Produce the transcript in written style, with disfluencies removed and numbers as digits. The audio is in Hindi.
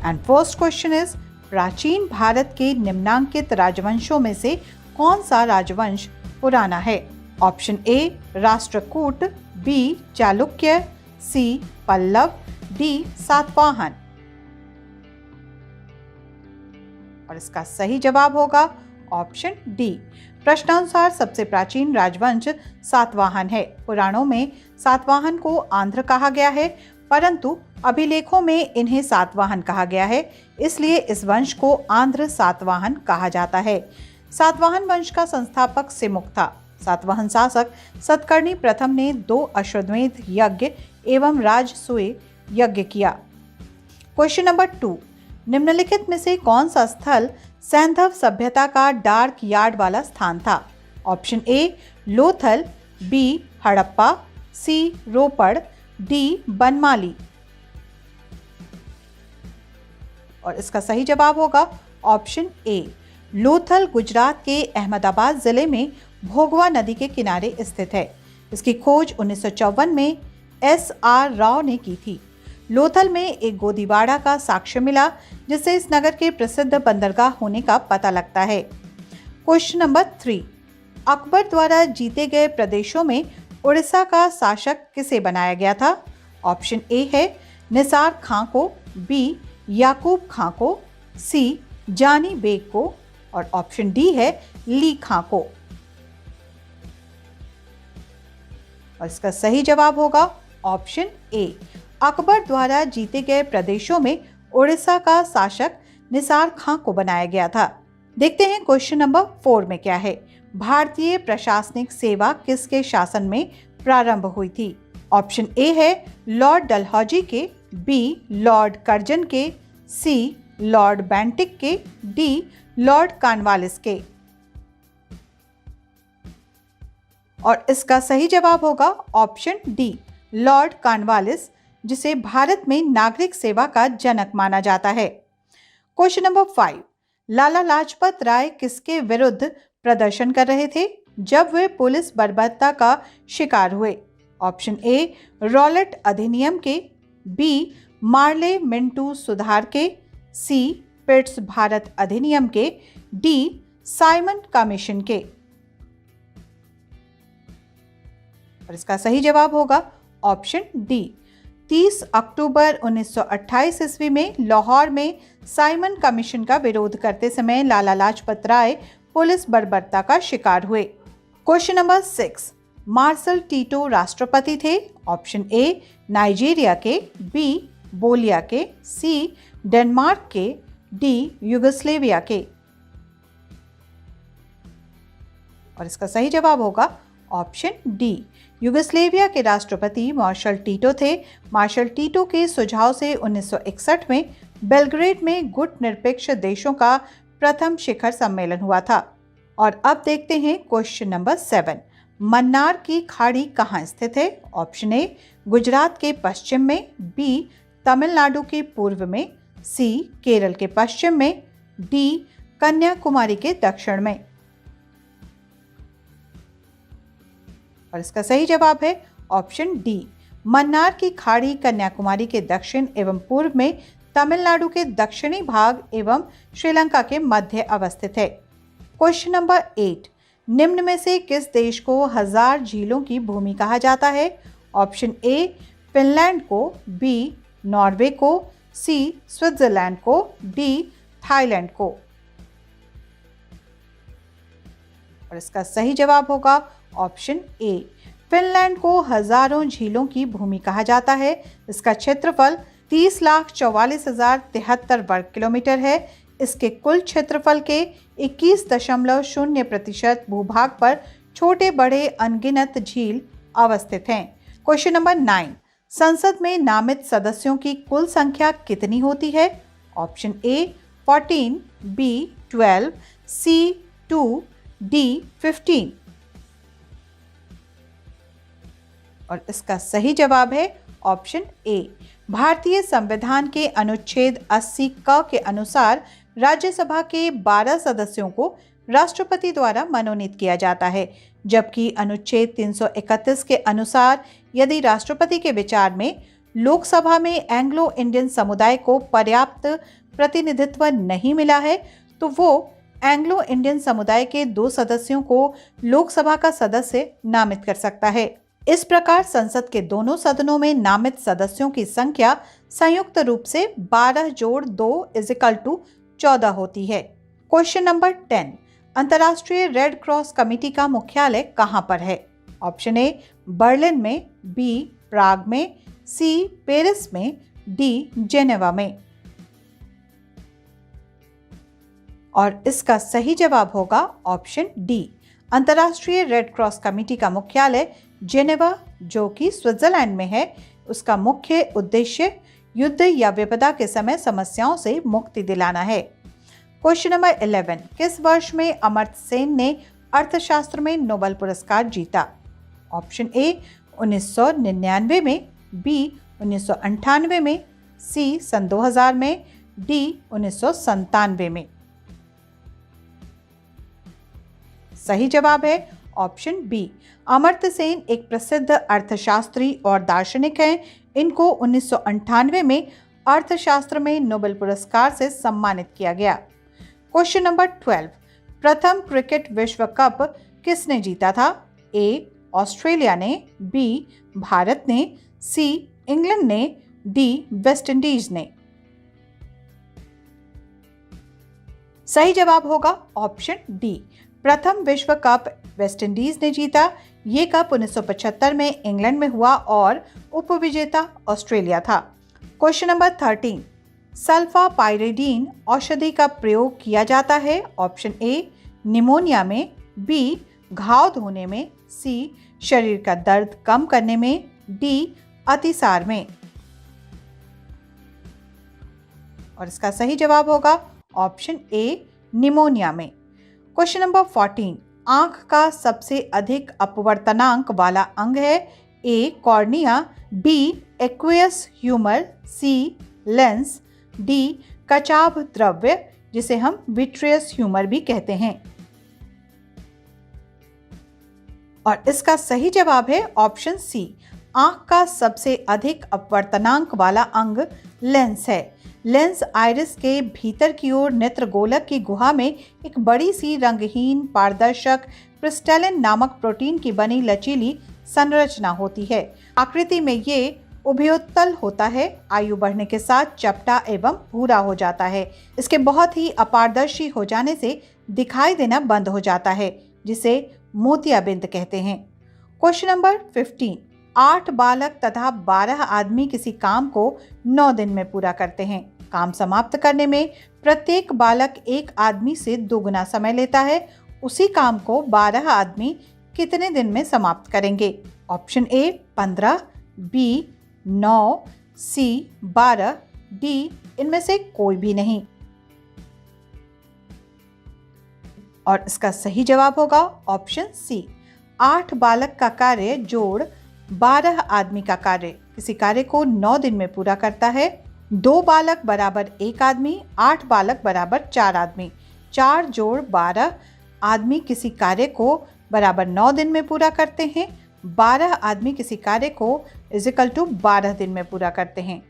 एंड फर्स्ट क्वेश्चन इज, प्राचीन भारत के निम्नांकित राजवंशों में से कौन सा राजवंश पुराना है? Option A Rashtrakuta, B Chalukya, C Pallava, D Satavahana. और इसका सही जवाब होगा ऑप्शन डी। प्रश्नानुसार सबसे प्राचीन राजवंश सातवाहन है। पुराणों में सातवाहन को आंध्र कहा गया है, परंतु अभिलेखों में इन्हें सातवाहन कहा गया है, इसलिए इस वंश को आंध्र सातवाहन कहा जाता है। सातवाहन वंश का संस्थापक सिमुक था। सातवाहन शासक सतकर्णी प्रथम ने 2 अश्वमेध यज्ञ एवं राजसूय यज्ञ किया। क्वेश्चन नंबर 2, निम्नलिखित में से कौन सा स्थल सैंधव सभ्यता का डार्क यार्ड वाला स्थान था? Option A Lothal, B Harappa, C Ropar, D Banmali. और इसका सही जवाब होगा ऑप्शन ए। लोथल गुजरात के अहमदाबाद जिले में भोगवा नदी के किनारे स्थित है। इसकी खोज 1954 में एस.आर. राव ने की थी। लोथल में एक गोदीबाड़ा का साक्ष्य मिला, जिससे इस नगर के प्रसिद्ध बंदरगाह होने का पता लगता है। क्वेश्चन नंबर 3, अकबर द्वारा जीते गए प्रदेशों में उड़ीसा का शासक किसे बनाया गया था? ऑप्शन ए है निसार खां को, बी याकूब खां को, सी जानी बेग को, और ऑप्शन डी है ली खां को। और इसका सही जवाब होगा ऑप्शन ए। अकबर द्वारा जीते गए प्रदेशों में उड़ीसा का शासक निसार खां को बनाया गया था। देखते हैं क्वेश्चन नंबर 4 में क्या है। भारतीय प्रशासनिक सेवा किसके शासन में प्रारंभ हुई थी? ऑप्शन ए है लॉर्ड डलहौजी के, बी लॉर्ड कर्जन के, सी लॉर्ड बेंटिक के, डी लॉर्ड कॉर्नवालिस के। और इसका सही जवाब होगा ऑप्शन डी लॉर्ड कॉर्नवालिस, जिसे भारत में नागरिक सेवा का जनक माना जाता है। क्वेश्चन नंबर 5, लाला लाजपत राय किसके विरुद्ध प्रदर्शन कर रहे थे जब वे पुलिस बर्बरता का शिकार हुए? ऑप्शन ए रॉलेट अधिनियम के, बी मार्ले मिंटू सुधार के, सी पिट्स भारत अधिनियम के, डी साइमन कमीशन के। और इसका सही जवाब होगा ऑप्शन डी। 30 अक्टूबर 1928 ईस्वी में लाहौर में साइमन कमीशन का विरोध करते समय लाला लाजपत राय पुलिस बर्बरता का शिकार हुए। क्वेश्चन नंबर 6, मार्शल टीटो राष्ट्रपति थे? ऑप्शन ए नाइजीरिया के, बी बोलिया के, सी डेनमार्क के, डी युगोस्लेविया के। और इसका सही जवाब होगा ऑप्शन डी। युगोस्लेविया के राष्ट्रपति मार्शल टीटो थे। मार्शल टीटो के सुझाव से 1961 में बेलग्रेड में गुट निरपेक्ष देशों का प्रथम शिखर सम्मेलन हुआ था। और अब देखते हैं क्वेश्चन नंबर 7, मन्नार की खाड़ी कहाँ स्थित है? ऑप्शन ए गुजरात के पश्चिम में, बी तमिलनाडु के पूर्व में, सी केरल के पश्चिम में, डी कन्याकुमारी के दक्षिण में। और इसका सही जवाब है ऑप्शन डी। मन्नार की खाड़ी कन्याकुमारी के दक्षिण एवं पूर्व में, तमिलनाडु के दक्षिणी भाग एवं श्रीलंका के मध्य अवस्थित है। क्वेश्चन नंबर 8, निम्न में से किस देश को 1000 झीलों की भूमि कहा जाता है? ऑप्शन ए फिनलैंड को, बी नॉर्वे को, सी स्विट्जरलैंड को, डी थाईलैंड को। और इसका सही जवाब होगा ऑप्शन ए। फिनलैंड को हजारों झीलों की भूमि कहा जाता है। इसका क्षेत्रफल 30,44,073 वर्ग किलोमीटर है। इसके कुल क्षेत्रफल के 21.0% भूभाग पर छोटे बड़े अनगिनत झील अवस्थित हैं। क्वेश्चन नंबर 9, संसद में नामित सदस्यों की कुल संख्या कितनी होती है? Option A 14, B 12, C 2, D 15। और इसका सही जवाब है ऑप्शन ए। भारतीय संविधान के अनुच्छेद 80 क के अनुसार राज्यसभा के 12 सदस्यों को राष्ट्रपति द्वारा मनोनीत किया जाता है, जबकि अनुच्छेद 331 के अनुसार यदि राष्ट्रपति के विचार में लोकसभा में एंग्लो इंडियन समुदाय को पर्याप्त प्रतिनिधित्व नहीं मिला है तो वो एंग्लो इंडियन समुदाय के 2 सदस्यों को लोकसभा का सदस्य नामित कर सकता है। इस प्रकार संसद के दोनों सदनों में नामित सदस्यों की संख्या संयुक्त रूप से 12 जोड़ 2 = 14 होती है। क्वेश्चन नंबर 10, अंतर्राष्ट्रीय रेड क्रॉस कमेटी का मुख्यालय कहां पर है? ऑप्शन ए बर्लिन में, बी प्राग में, सी पेरिस में, डी जेनेवा में। और इसका सही जवाब होगा ऑप्शन डी, अंतर्राष्ट्रीय रेड क्रॉस कमेटी का मुख्यालय जेनेवा जो कि स्विट्जरलैंड में है। उसका मुख्य उद्देश्य युद्ध या विपदा के समय समस्याओं से मुक्ति दिलाना है। क्वेश्चन नंबर 11, किस वर्ष में अमर्त्य सेन ने अर्थशास्त्र में नोबेल पुरस्कार जीता? ऑप्शन ए 1999 में, बी 1998 में, सी सन 2000 में, डी 1997 में। सही जवाब है ऑप्शन बी, अमर्त्य सेन एक प्रसिद्ध अर्थशास्त्री और दार्शनिक हैं। इनको 1998 में अर्थशास्त्र में नोबेल पुरस्कार से सम्मानित किया गया। क्वेश्चन नंबर 12, प्रथम क्रिकेट विश्व कप किसने जीता था? ए ऑस्ट्रेलिया ने, बी भारत ने, सी इंग्लैंड ने, डी वेस्ट इंडीज ने। सही जवाब होगा ऑप्शन डी, प्रथम विश्व कप वेस्ट इंडीज ने जीता। ये कप 1975 में इंग्लैंड में हुआ और उपविजेता ऑस्ट्रेलिया था। क्वेश्चन नंबर 13, सल्फापाइरिडीन औषधि का प्रयोग किया जाता है? ऑप्शन ए निमोनिया में, बी घाव धोने में, सी शरीर का दर्द कम करने में, डी अतिसार में। और इसका सही जवाब होगा ऑप्शन ए निमोनिया में। क्वेश्चन नंबर 14, आंख का सबसे अधिक अपवर्तनांक वाला अंग है? ए कॉर्निया, बी एक्वियस ह्यूमर, सी लेंस, डी कचाभ द्रव्य जिसे हम विट्रियस ह्यूमर भी कहते हैं। और इसका सही जवाब है ऑप्शन सी, आंख का सबसे अधिक अपवर्तनांक वाला अंग लेंस है। लेंस आइरिस के भीतर की ओर नेत्रगोलक की गुहा में एक बड़ी सी रंगहीन पारदर्शक क्रिस्टलिन नामक प्रोटीन की बनी लचीली संरचना होती है। आकृति में ये उभयोत्तल होता है, आयु बढ़ने के साथ चपटा एवं भूरा हो जाता है। इसके बहुत ही अपारदर्शी हो जाने से दिखाई देना बंद हो जाता है, जिसे मोतियाबिंद कहते हैं। क्वेश्चन नंबर 15, 8 बालक तथा 12 आदमी किसी काम को 9 दिन में पूरा करते हैं। काम समाप्त करने में प्रत्येक बालक एक आदमी से दोगुना समय लेता है। उसी काम को 12 आदमी कितने दिन में समाप्त करेंगे? Option A 15, B 9, C 12, D इनमें से कोई भी नहीं। और इसका सही जवाब होगा ऑप्शन सी, 8 बालक का कार्य जोड़ 12 आदमी का कार्य किसी कार्य को 9 दिन में पूरा करता है। 2 बालक बराबर 1 आदमी, 8 बालक बराबर 4 आदमी, 4 जोड़ 12 आदमी किसी कार्य को बराबर 9 दिन में पूरा करते हैं। 12 आदमी किसी कार्य को = 12 दिन में पूरा करते हैं।